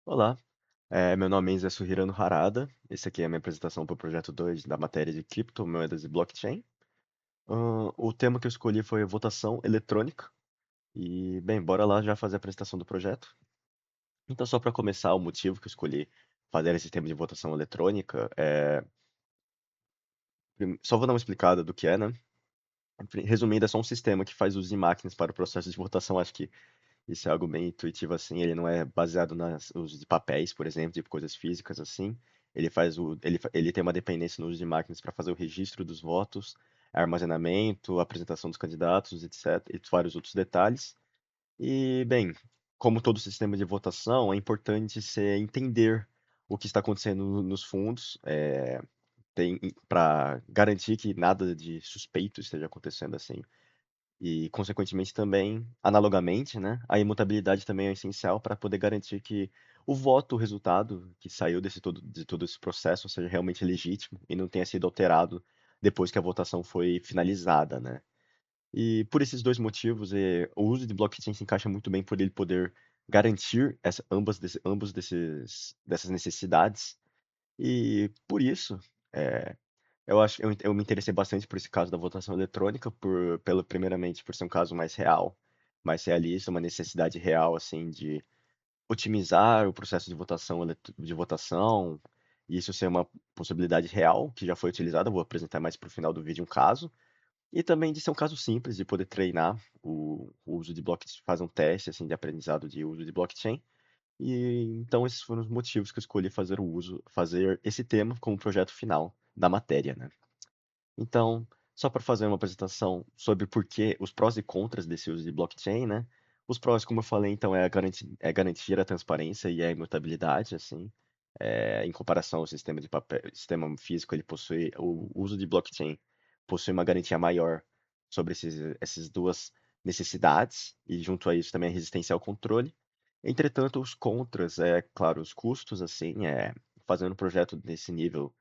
Olá, meu nome é Isa Hirano Harada. Esse aqui é a minha apresentação para o projeto 2 da matéria de criptomoedas e blockchain. O tema que eu escolhi foi votação eletrônica. E, bem, bora lá já fazer a apresentação do projeto. Então, só para começar, o motivo que eu escolhi fazer esse tema de votação eletrônica só vou dar uma explicada do que é, né? Resumindo, é só um sistema que faz uso de máquinas para o processo de votação. Acho que isso é algo bem intuitivo assim, ele não é baseado nas uso de papéis, por exemplo, de coisas físicas assim. Ele tem uma dependência no uso de máquinas para fazer o registro dos votos, armazenamento, apresentação dos candidatos, etc, e vários outros detalhes. E, bem, como todo sistema de votação, é importante você entender o que está acontecendo nos fundos, para garantir que nada de suspeito esteja acontecendo assim. E, consequentemente, também, analogamente, né, a imutabilidade também é essencial para poder garantir que o voto, o resultado que saiu de todo esse processo, seja realmente legítimo e não tenha sido alterado depois que a votação foi finalizada, né? E por esses dois motivos, o uso de blockchain se encaixa muito bem por ele poder garantir dessas necessidades. E por isso, é, eu me interessei bastante por esse caso da votação eletrônica, primeiramente por ser um caso mais real, mais realista, uma necessidade real assim de otimizar o processo de votação, e isso ser uma possibilidade real que já foi utilizada. Eu vou apresentar mais para o final do vídeo um caso, e também de ser um caso simples de poder treinar o uso de blockchain, fazer um teste assim de aprendizado de uso de blockchain. E então esses foram os motivos que eu escolhi fazer esse tema como projeto final da matéria, né? Então, só para fazer uma apresentação sobre por que os prós e contras desse uso de blockchain, né? Os prós, como eu falei, então, garantir a transparência e a imutabilidade, assim, em comparação ao sistema de papel, sistema físico, o uso de blockchain possui uma garantia maior sobre essas duas necessidades, e junto a isso também a resistência ao controle. Entretanto, os contras, claro, os custos, assim, fazendo um projeto desse nível,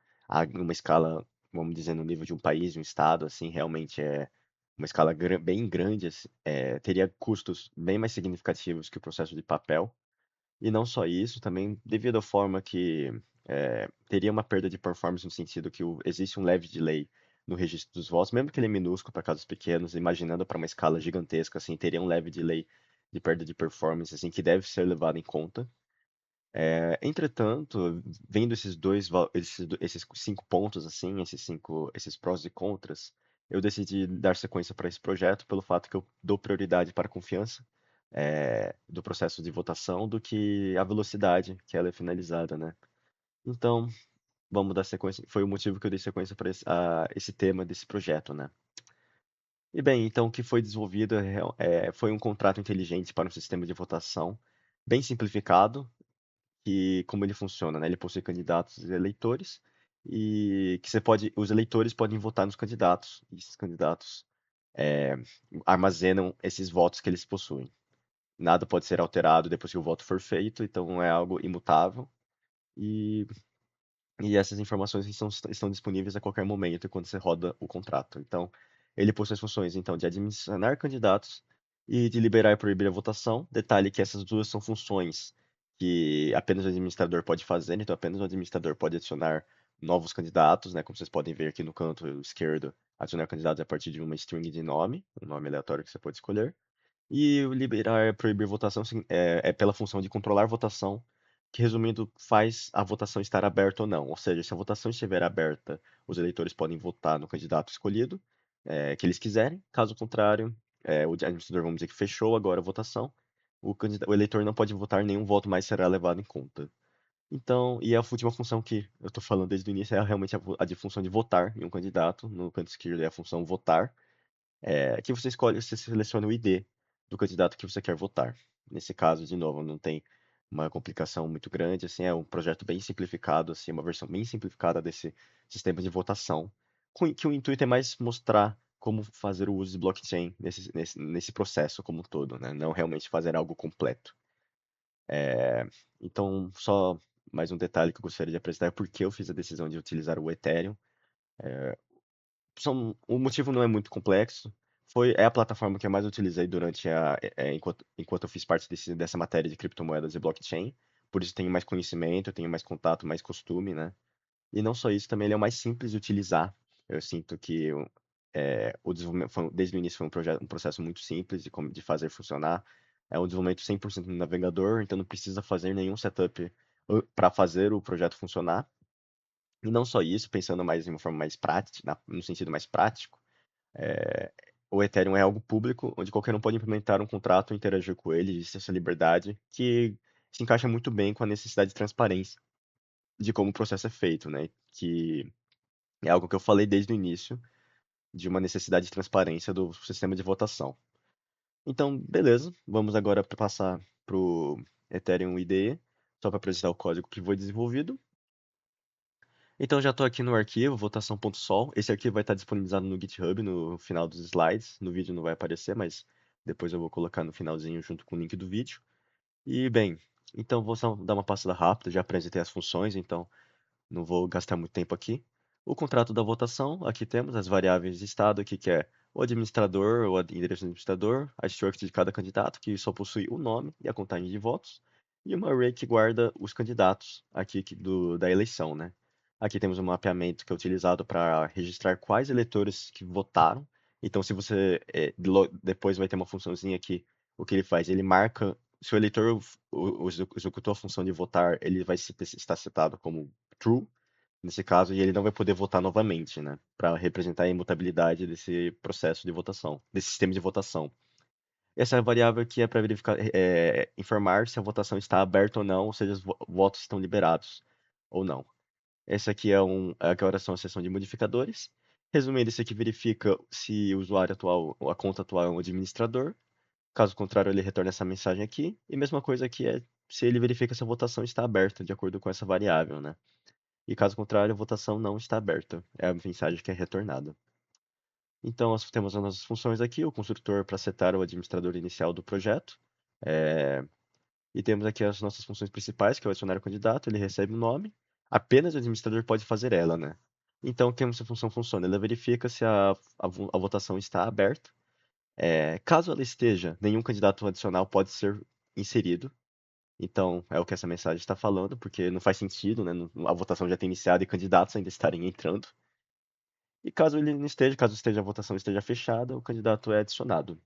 numa escala, vamos dizer, no nível de um país, de um estado, assim, realmente é uma escala bem grande, assim, teria custos bem mais significativos que o processo de papel. E não só isso, também devido à forma que teria uma perda de performance no sentido que existe um leve delay no registro dos votos, mesmo que ele é minúsculo para casos pequenos, imaginando para uma escala gigantesca, assim, teria um leve delay de perda de performance, assim, que deve ser levado em conta. Entretanto, vendo esses 5 pontos, assim, esses prós e contras, eu decidi dar sequência para esse projeto pelo fato que eu dou prioridade para a confiança, do processo de votação do que a velocidade que ela é finalizada, né? Então, vamos dar sequência. Foi o motivo que eu dei sequência para esse tema desse projeto, né? E bem, então o que foi desenvolvido foi um contrato inteligente para um sistema de votação bem simplificado, que como ele funciona, né? Ele possui candidatos e eleitores e que os eleitores podem votar nos candidatos e esses candidatos é, armazenam esses votos que eles possuem. Nada pode ser alterado depois que o voto for feito, então é algo imutável e, e essas informações estão disponíveis a qualquer momento quando você roda o contrato. Então, ele possui as funções então de administrar candidatos e de liberar e proibir a votação. Detalhe que essas duas são funções que apenas o administrador pode fazer, então apenas o administrador pode adicionar novos candidatos, né? Como vocês podem ver aqui no canto esquerdo, adicionar candidatos a partir de uma string de nome, um nome aleatório que você pode escolher. E o liberar e proibir votação é pela função de controlar votação, que resumindo faz a votação estar aberta ou não. Ou seja, se a votação estiver aberta, os eleitores podem votar no candidato escolhido, que eles quiserem. Caso contrário, o administrador, vamos dizer que fechou agora a votação, o eleitor não pode votar, nenhum voto mais será levado em conta. Então, e a última função que eu estou falando desde o início é realmente a de função de votar em um candidato. No canto esquerdo é a função votar, que você escolhe, você seleciona o ID do candidato que você quer votar. Nesse caso, de novo, não tem uma complicação muito grande, assim, é um projeto bem simplificado, assim, uma versão bem simplificada desse sistema de votação, que o intuito é mais mostrar como fazer o uso de blockchain nesse processo como um todo, né? Não realmente fazer algo completo. É, então, só mais um detalhe que eu gostaria de apresentar é por que eu fiz a decisão de utilizar o Ethereum. O motivo não é muito complexo. É a plataforma que eu mais utilizei enquanto eu fiz parte dessa matéria de criptomoedas e blockchain. por isso tenho mais conhecimento, tenho mais contato, mais costume, né? E não só isso, também ele é o mais simples de utilizar. Eu sinto que o desenvolvimento desde o início foi um processo muito simples de fazer funcionar. É um desenvolvimento 100% no navegador, então não precisa fazer nenhum setup para fazer o projeto funcionar. E não só isso, pensando mais em uma forma mais prática, no sentido mais prático, é, o Ethereum é algo público, onde qualquer um pode implementar um contrato, interagir com ele, existe essa liberdade, que se encaixa muito bem com a necessidade de transparência de como o processo é feito, né? Que é algo que eu falei desde o início, de uma necessidade de transparência do sistema de votação. Então, beleza, vamos agora passar para o Ethereum IDE, só para apresentar o código que foi desenvolvido. Então, já estou aqui no arquivo, votação.sol. Esse arquivo vai estar disponibilizado no GitHub no final dos slides. No vídeo não vai aparecer, mas depois eu vou colocar no finalzinho junto com o link do vídeo. E, bem, então vou só dar uma passada rápida, já apresentei as funções, então não vou gastar muito tempo aqui. O contrato da votação, aqui temos as variáveis de estado, aqui que é o administrador, o endereço do administrador, a struct de cada candidato, que só possui o nome e a contagem de votos, e uma array que guarda os candidatos aqui da eleição, né? Aqui temos um mapeamento que é utilizado para registrar quais eleitores que votaram. Então, se você depois vai ter uma funçãozinha aqui, o que ele faz? Ele marca se o eleitor executou a função de votar, ele vai estar setado como true, nesse caso, e ele não vai poder votar novamente, né? Para representar a imutabilidade desse processo de votação, desse sistema de votação. Essa variável aqui é para verificar, informar se a votação está aberta ou não, ou seja, os votos estão liberados ou não. Essa aqui agora são a seção de modificadores. Resumindo, esse aqui verifica se o usuário atual, ou a conta atual é um administrador. Caso contrário, ele retorna essa mensagem aqui. E mesma coisa aqui é se ele verifica se a votação está aberta, de acordo com essa variável, né? E caso contrário, a votação não está aberta. É a mensagem que é retornada. Então, nós temos as nossas funções aqui, o construtor para setar o administrador inicial do projeto. É, E temos aqui as nossas funções principais, que é o adicionar o candidato, ele recebe o nome. Apenas o administrador pode fazer ela, né? Então, como essa função funciona? Ela verifica se a votação está aberta. Caso ela esteja, nenhum candidato adicional pode ser inserido. Então, é o que essa mensagem está falando, porque não faz sentido, né? A votação já ter iniciado e candidatos ainda estarem entrando. E caso ele não esteja, caso a votação esteja fechada, o candidato é adicionado.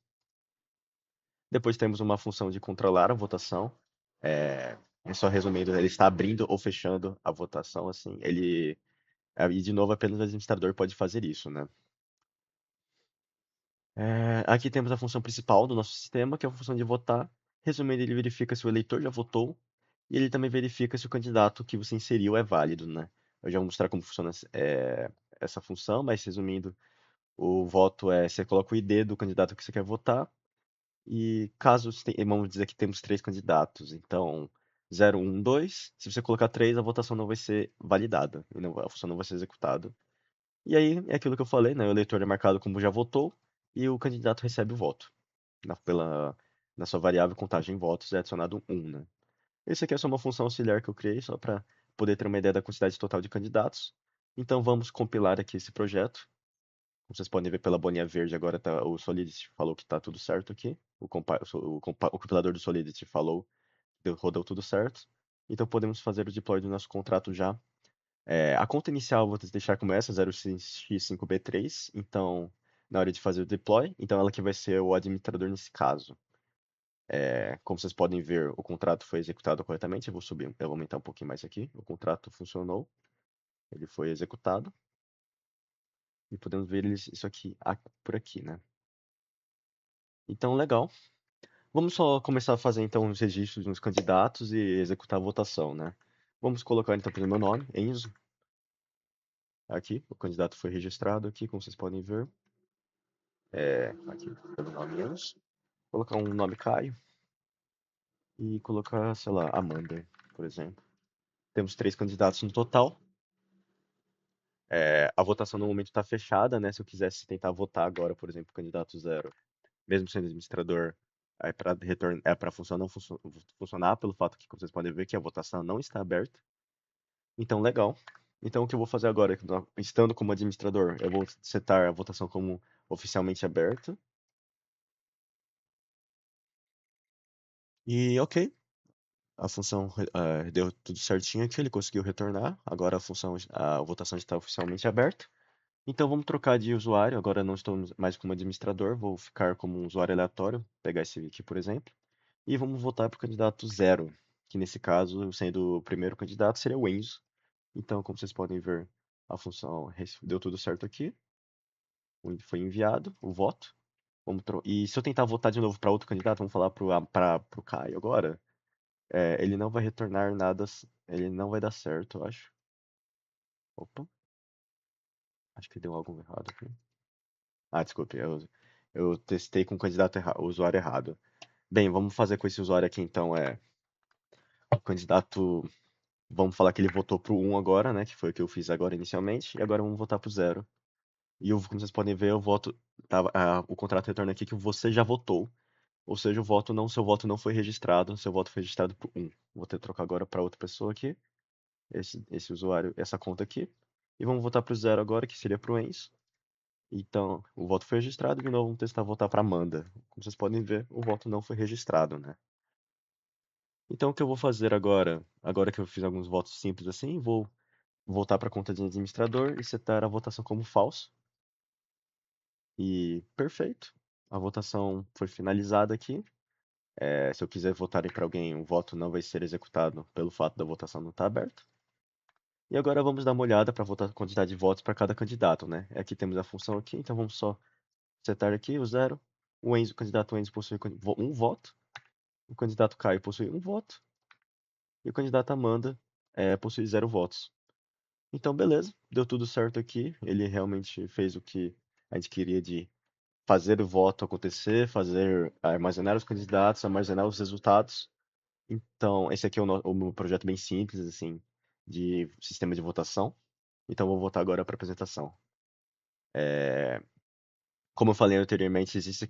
Depois temos uma função de controlar a votação. Só resumindo, ele está abrindo ou fechando a votação, assim. E de novo, apenas o administrador pode fazer isso, né? Aqui temos a função principal do nosso sistema, que é a função de votar. Resumindo, ele verifica se o eleitor já votou e ele também verifica se o candidato que você inseriu é válido, né? Eu já vou mostrar como funciona essa função, mas resumindo, o voto você coloca o ID do candidato que você quer votar. E caso vamos dizer que temos três candidatos, então 0, 1, 2. Se você colocar 3, a votação não vai ser validada, a função não vai ser executada. E aí é aquilo que eu falei, né? O eleitor é marcado como já votou e o candidato recebe o voto. Na sua variável contagem de votos é adicionado 1, né? Esse aqui é só uma função auxiliar que eu criei, só para poder ter uma ideia da quantidade total de candidatos. Então vamos compilar aqui esse projeto. Como vocês podem ver pela bolinha verde, agora o Solidity falou que está tudo certo aqui. O compilador do Solidity falou que rodou tudo certo. Então podemos fazer o deploy do nosso contrato já. A conta inicial eu vou deixar como essa, 0x5b3. Então, na hora de fazer o deploy, então ela que vai ser o administrador nesse caso. Como vocês podem ver, o contrato foi executado corretamente. Eu vou aumentar um pouquinho mais aqui. O contrato funcionou, ele foi executado. E podemos ver isso aqui por aqui, né? Então, legal. Vamos só começar a fazer então os registros nos candidatos e executar a votação, né? Vamos colocar então pelo meu nome, Enzo. Aqui, o candidato foi registrado aqui, como vocês podem ver. Aqui, pelo nome Enzo. Colocar um nome Caio e colocar, sei lá, Amanda, por exemplo. Temos três candidatos no total. A votação no momento está fechada, né? Se eu quisesse tentar votar agora, por exemplo, o candidato zero, mesmo sendo administrador, para função não funcionar, pelo fato que, como vocês podem ver, que a votação não está aberta. Então, legal. Então, o que eu vou fazer agora, estando como administrador, eu vou setar a votação como oficialmente aberta. Ok. E ok. A função deu tudo certinho aqui, ele conseguiu retornar. Agora a votação está oficialmente aberta. Então vamos trocar de usuário. Agora não estou mais como administrador, vou ficar como um usuário aleatório. Pegar esse aqui, por exemplo. E vamos votar para o candidato zero, que nesse caso, sendo o primeiro candidato, seria o Enzo. Então, como vocês podem ver, a função deu tudo certo aqui. Foi enviado o voto. E se eu tentar votar de novo para outro candidato, vamos falar para o Caio agora. Ele não vai retornar nada, ele não vai dar certo, eu acho. Opa, acho que deu algo errado aqui. Ah, desculpe, eu testei com o candidato errado, o usuário errado. Bem, vamos fazer com esse usuário aqui então, o candidato, vamos falar que ele votou pro um agora, né, que foi o que eu fiz agora inicialmente, e agora vamos votar pro zero. E como vocês podem ver, o contrato retorna aqui que você já votou, ou seja, seu voto não foi registrado, seu voto foi registrado pro um. Vou ter que trocar agora para outra pessoa aqui. Esse usuário, essa conta aqui. E vamos voltar para o zero agora, que seria para o Enzo. Então, o voto foi registrado. De novo, vamos testar voltar para Amanda. Como vocês podem ver, o voto não foi registrado, né? Então, o que eu vou fazer agora que eu fiz alguns votos simples assim, vou voltar para a conta de administrador e setar a votação como falso. E perfeito. A votação foi finalizada aqui. Se eu quiser votar para alguém, o voto não vai ser executado pelo fato da votação não estar aberta. E agora vamos dar uma olhada para votar a quantidade de votos para cada candidato, né? Aqui temos a função aqui, então vamos só setar aqui o zero. O candidato Enzo possui um voto. O candidato Caio possui um voto. E o candidato Amanda possui zero votos. Então, beleza, deu tudo certo aqui. Ele realmente fez o que a gente queria de fazer o voto acontecer, armazenar os candidatos, armazenar os resultados. Então, esse aqui é o meu projeto bem simples, assim, de sistema de votação. Então, vou voltar agora para a apresentação. Como eu falei anteriormente, existem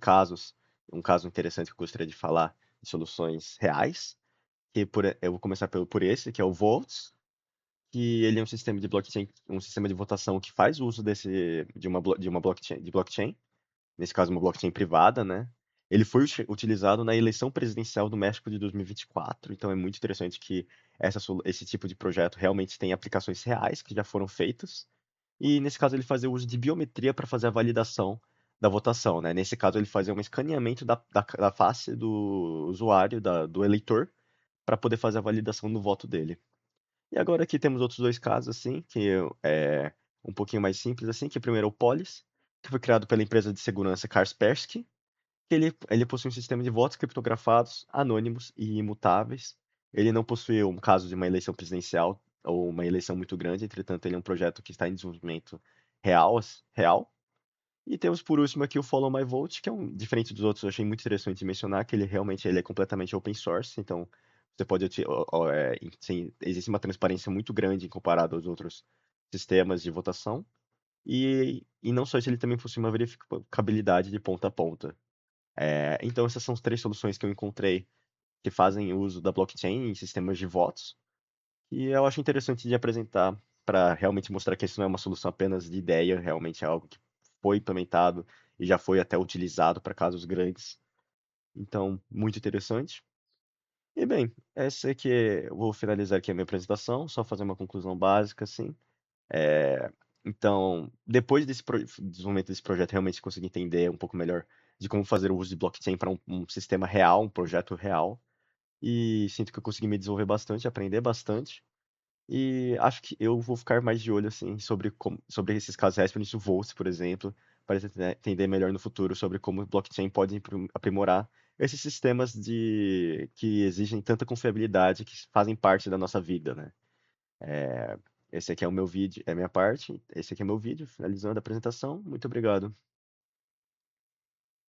um caso interessante que eu gostaria de falar de soluções reais, eu vou começar por esse, que é o Volts, que ele é um sistema de blockchain, um sistema de votação que faz uso de uma blockchain, nesse caso uma blockchain privada, né? Ele foi utilizado na eleição presidencial do México de 2024, então é muito interessante que esse tipo de projeto realmente tem aplicações reais que já foram feitas. E nesse caso ele fazia uso de biometria para fazer a validação da votação, né? Nesse caso ele fazia um escaneamento da face do usuário, do eleitor, para poder fazer a validação do voto dele. E agora aqui temos outros dois casos, assim, que é um pouquinho mais simples, assim, que primeiro é o Polis, que foi criado pela empresa de segurança Kaspersky, que ele possui um sistema de votos criptografados, anônimos e imutáveis. Ele não possui um caso de uma eleição presidencial ou uma eleição muito grande, entretanto, ele é um projeto que está em desenvolvimento real. E temos por último aqui o Follow My Vote, que é diferente dos outros, eu achei muito interessante de mencionar que ele é completamente open source, então você pode existe uma transparência muito grande em comparado aos outros sistemas de votação. E não só isso, ele também possui uma verificabilidade de ponta a ponta. Então, essas são as três soluções que eu encontrei que fazem uso da blockchain em sistemas de votos. E eu acho interessante de apresentar para realmente mostrar que isso não é uma solução apenas de ideia, realmente é algo que foi implementado e já foi até utilizado para casos grandes. Então, muito interessante. E bem, essa aqui eu vou finalizar aqui a minha apresentação, só fazer uma conclusão básica, assim. É, então, depois desenvolvimento desse projeto, realmente consegui entender um pouco melhor de como fazer o uso de blockchain para um sistema real, um projeto real. E sinto que eu consegui me desenvolver bastante, aprender bastante. E acho que eu vou ficar mais de olho assim sobre esses casos reais, principalmente o Volt, por exemplo, para entender melhor no futuro sobre como o blockchain pode aprimorar esses sistemas que exigem tanta confiabilidade que fazem parte da nossa vida, né? É, esse aqui é o meu vídeo, é a minha parte. Esse aqui é meu vídeo, finalizando a apresentação. Muito obrigado.